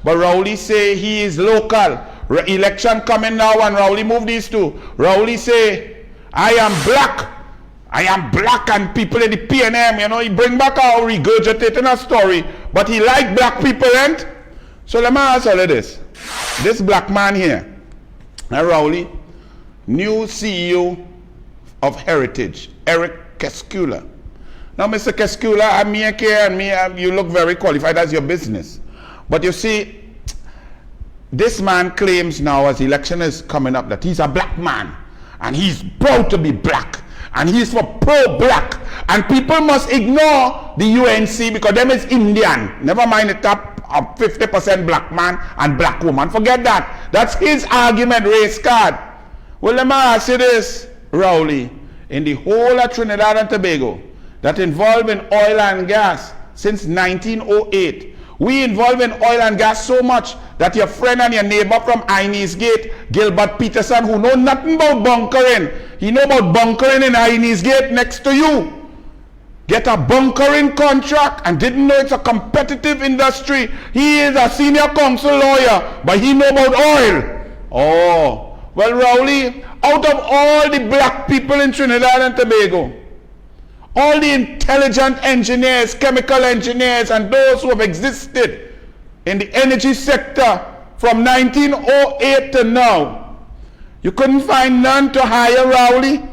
But Rowley say he is local. Election coming now and Rowley move these two. Rowley say, I am black. I am black, and people in the PNM, you know, he bring back our regurgitating a story. But he like black people, ain't? So let me ask all of this. This black man here, Rowley, new CEO of Heritage, Eric Keskula. Now, Mr. Keskula, I'm here and you look very qualified as your business. But you see, this man claims now as the election is coming up that he's a black man and he's proud to be black and he's for pro-black, and people must ignore the UNC because them is Indian. Never mind the top of 50% black man and black woman. Forget that. That's his argument, race card. Well, let me ask you this, Rowley. In the whole of Trinidad and Tobago that involved in oil and gas since 1908, we involve in oil and gas so much that your friend and your neighbor from Inez Gate, Gilbert Peterson, who know nothing about bunkering, he know about bunkering in Inez Gate next to you, get a bunkering contract and didn't know it's a competitive industry. He is a senior counsel lawyer, but he know about oil. Oh, well, Rowley, out of all the black people in Trinidad and Tobago, all the intelligent engineers, chemical engineers, and those who have existed in the energy sector from 1908 to now, you couldn't find none to hire Rowley?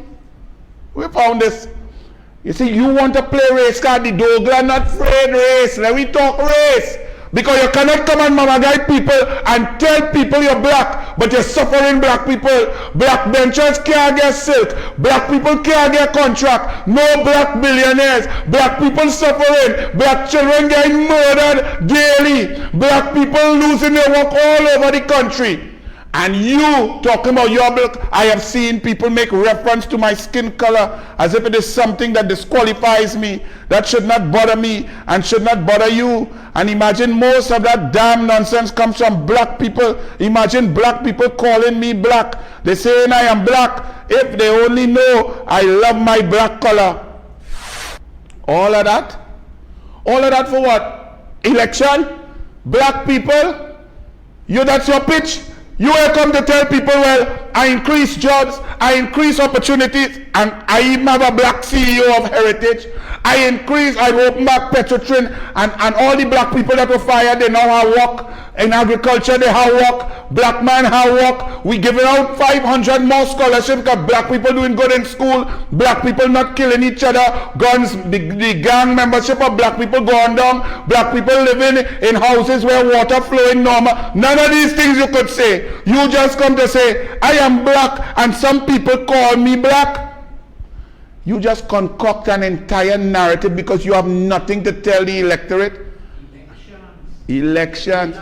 We found this. You see, you want to play race card, the Douglas not afraid race. Let me talk race. Because you cannot come and mama guide people and tell people you're black, but you're suffering black people. Black benchers can't get silk. Black people can't get contract. No black billionaires. Black people suffering. Black children getting murdered daily. Black people losing their work all over the country. And you talking about your black, I have seen people make reference to my skin color as if it is something that disqualifies me, that should not bother me and should not bother you. And imagine most of that damn nonsense comes from black people. Imagine black people calling me black. They saying I am black. If they only know I love my black color. All of that? All of that for what? Election? Black people? You, that's your pitch? You will come to tell people, well, I increase jobs, I increase opportunities, and I even have a black CEO of Heritage. I open back Petrotrin, and all the black people that were fired, they now have work. In agriculture, they have work. Black man have work. We giving out 500 more scholarships because black people doing good in school. Black people not killing each other. Guns, the gang membership of black people going down. Black people living in houses where water flowing normal. None of these things you could say. You just come to say, I am black, and some people call me black. You just concoct an entire narrative because you have nothing to tell the electorate. Elections.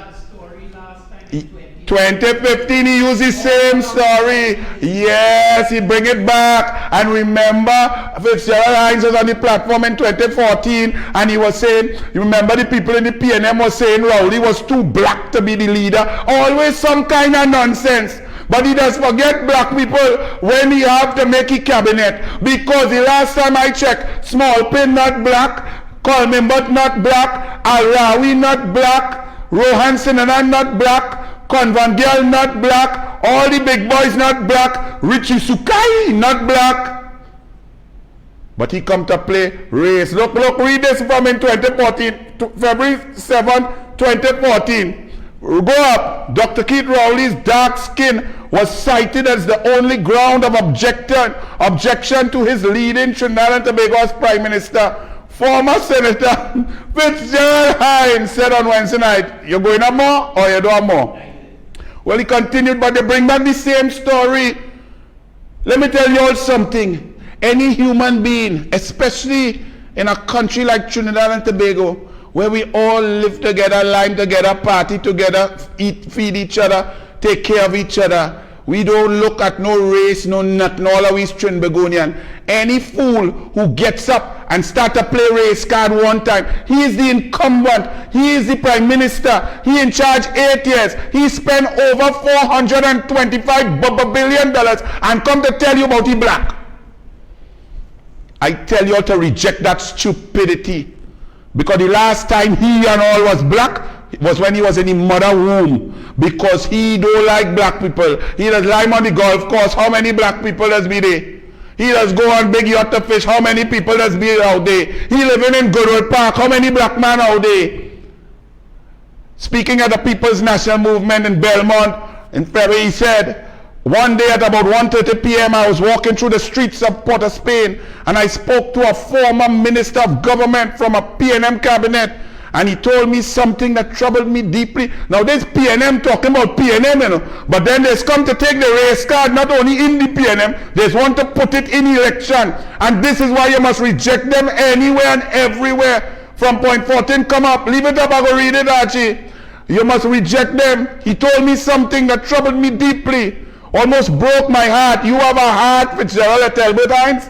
2015 he used the same story. Yes, he bring it back. And remember, Fitzgerald Hines was on the platform in 2014 and he was saying, you remember the people in the PNM was saying Rowley was too black to be the leader. Always some kind of nonsense. But he does forget black people when he have to make a cabinet. Because the last time I checked, Smallpin not black, Coleman but not black, Arawi not black, Rohan Sinanan not black, Convandial not black, all the big boys not black, Richie Sukai not black. But he come to play race. Look, read this from in 2014, February 7, 2014. Go up. Dr. Keith Rowley's dark skin was cited as the only ground of objection to his leading Trinidad and Tobago as Prime Minister. Former Senator Fitzgerald Hines said on Wednesday night, you're going up more or you don't more? Well, he continued, but they bring back the same story. Let me tell you all something. Any human being, especially in a country like Trinidad and Tobago, where we all live together, line together, party together, eat, feed each other, take care of each other. We don't look at no race, no nothing, all of us Trinbagonian. Any fool who gets up and start to play race card one time, he is the incumbent, he is the Prime Minister, he in charge 8 years, he spent over $425 billion and come to tell you about he black. I tell you all to reject that stupidity. Because the last time he and all was black, was when he was in the mother womb, because he don't like black people. He does climb on the golf course. How many black people does be there? He does go on big yacht to fish. How many people does be out there? He living in Goodwood Park. How many black men out there? Speaking at the People's National Movement in Belmont in February, he said, one day at about 1:30 p.m. I was walking through the streets of Port of Spain, and I spoke to a former minister of government from a PNM cabinet, and he told me something that troubled me deeply. Now this PNM talking about PNM, you know, but then they come to take the race card not only in the PNM, they want to put it in election, and this is why you must reject them anywhere and everywhere. From point 14 come up, leave it up, I go read it, Archie. You must reject them. He told me something that troubled me deeply, almost broke my heart. You have a heart, Fitzgerald at Talbot Hines,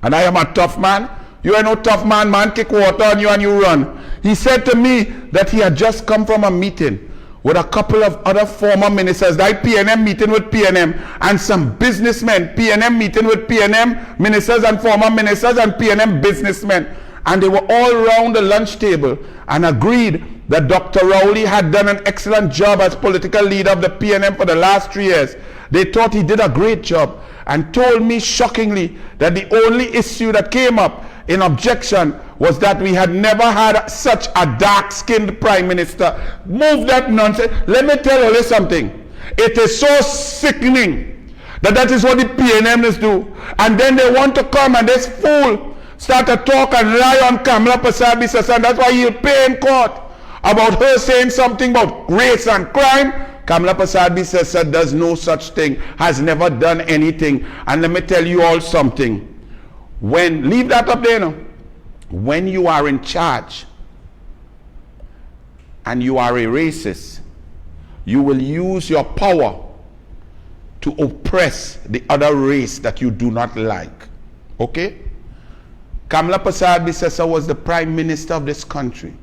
and I am a tough man. You are no tough man, man kick water on you and you run. He said to me that he had just come from a meeting with a couple of other former ministers, that PNM meeting with PNM, and some businessmen, PNM meeting with PNM ministers and former ministers and PNM businessmen. And they were all around the lunch table and agreed that Dr. Rowley had done an excellent job as political leader of the PNM for the last 3 years. They thought he did a great job, and told me shockingly that the only issue that came up in objection was that we had never had such a dark-skinned prime minister. Move that nonsense. Let me tell you something. It is so sickening that is what the PNMs do. And then they want to come and this fool start to talk and lie on Kamala Persad-Bissessar, and that's why he'll pay in court about her saying something about race and crime. Kamala Persad-Bissessar does no such thing, has never done anything. And let me tell you all something. Leave that up there now. When you are in charge and you are a racist, you will use your power to oppress the other race that you do not like. Okay? Kamala Persad-Bissessar was the prime minister of this country.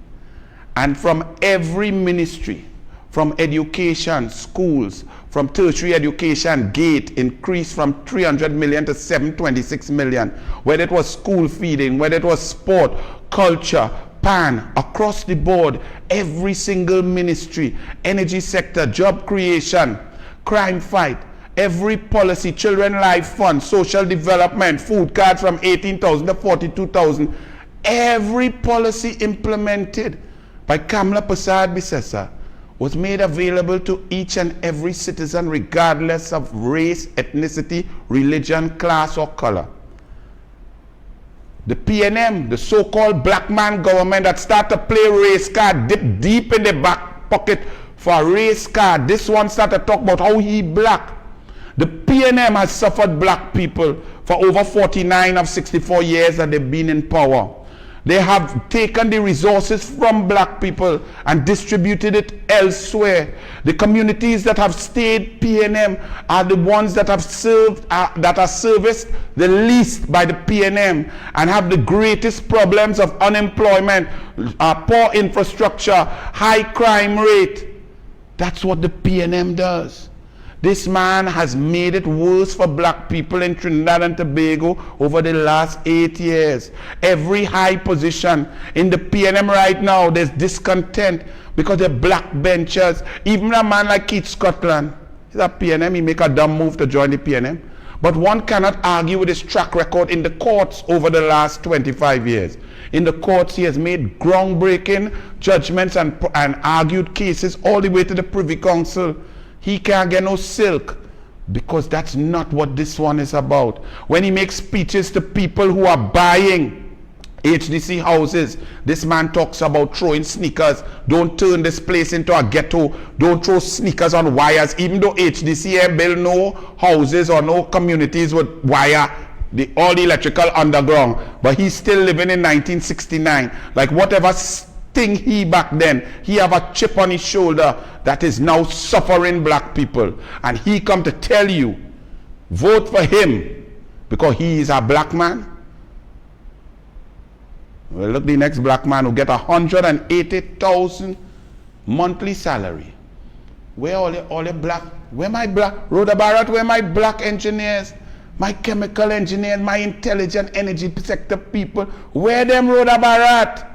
And from every ministry, from education, schools, from tertiary education, GATE increased from 300 million to 726 million. Whether it was school feeding, whether it was sport, culture, PAN, across the board, every single ministry, energy sector, job creation, crime fight, every policy, children life fund, social development, food cards from 18,000 to 42,000, every policy implemented by Kamala Persad-Bissessar was made available to each and every citizen, regardless of race, ethnicity, religion, class, or color. The PNM, the so-called black man government that start to play race card, dip deep in the back pocket for a race card. This one started to talk about how he black. The PNM has suffered black people for over 49 of 64 years that they've been in power. They have taken the resources from black people and distributed it elsewhere. The communities that have stayed PNM are the ones that have served, that are serviced the least by the PNM and have the greatest problems of unemployment, poor infrastructure, high crime rate. That's what the PNM does. This man has made it worse for black people in Trinidad and Tobago over the last 8 years. Every high position in the PNM right now, there's discontent because they're black benchers. Even a man like Keith Scotland, he's a PNM, he make a dumb move to join the PNM. But one cannot argue with his track record in the courts over the last 25 years. In the courts, he has made groundbreaking judgments and argued cases all the way to the Privy Council. He can't get no silk because that's not what this one is about. When he makes speeches to people who are buying HDC houses, this man talks about throwing sneakers. Don't turn this place into a ghetto. Don't throw sneakers on wires. Even though HDC build no houses or no communities with wire, all the electrical underground. But he's still living in 1969. Like whatever thing he back then, he have a chip on his shoulder that is now suffering black people, and he come to tell you vote for him because he is a black man. Well, look, the next black man who get 180,000 monthly salary. Where all the black, where my black Rhoda Barrett, where my black engineers, my chemical engineers, my intelligent energy sector people, where them Rhoda Barrett?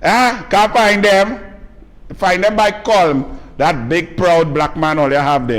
Can't find them. Find them by Colm. That big proud black man all you have there.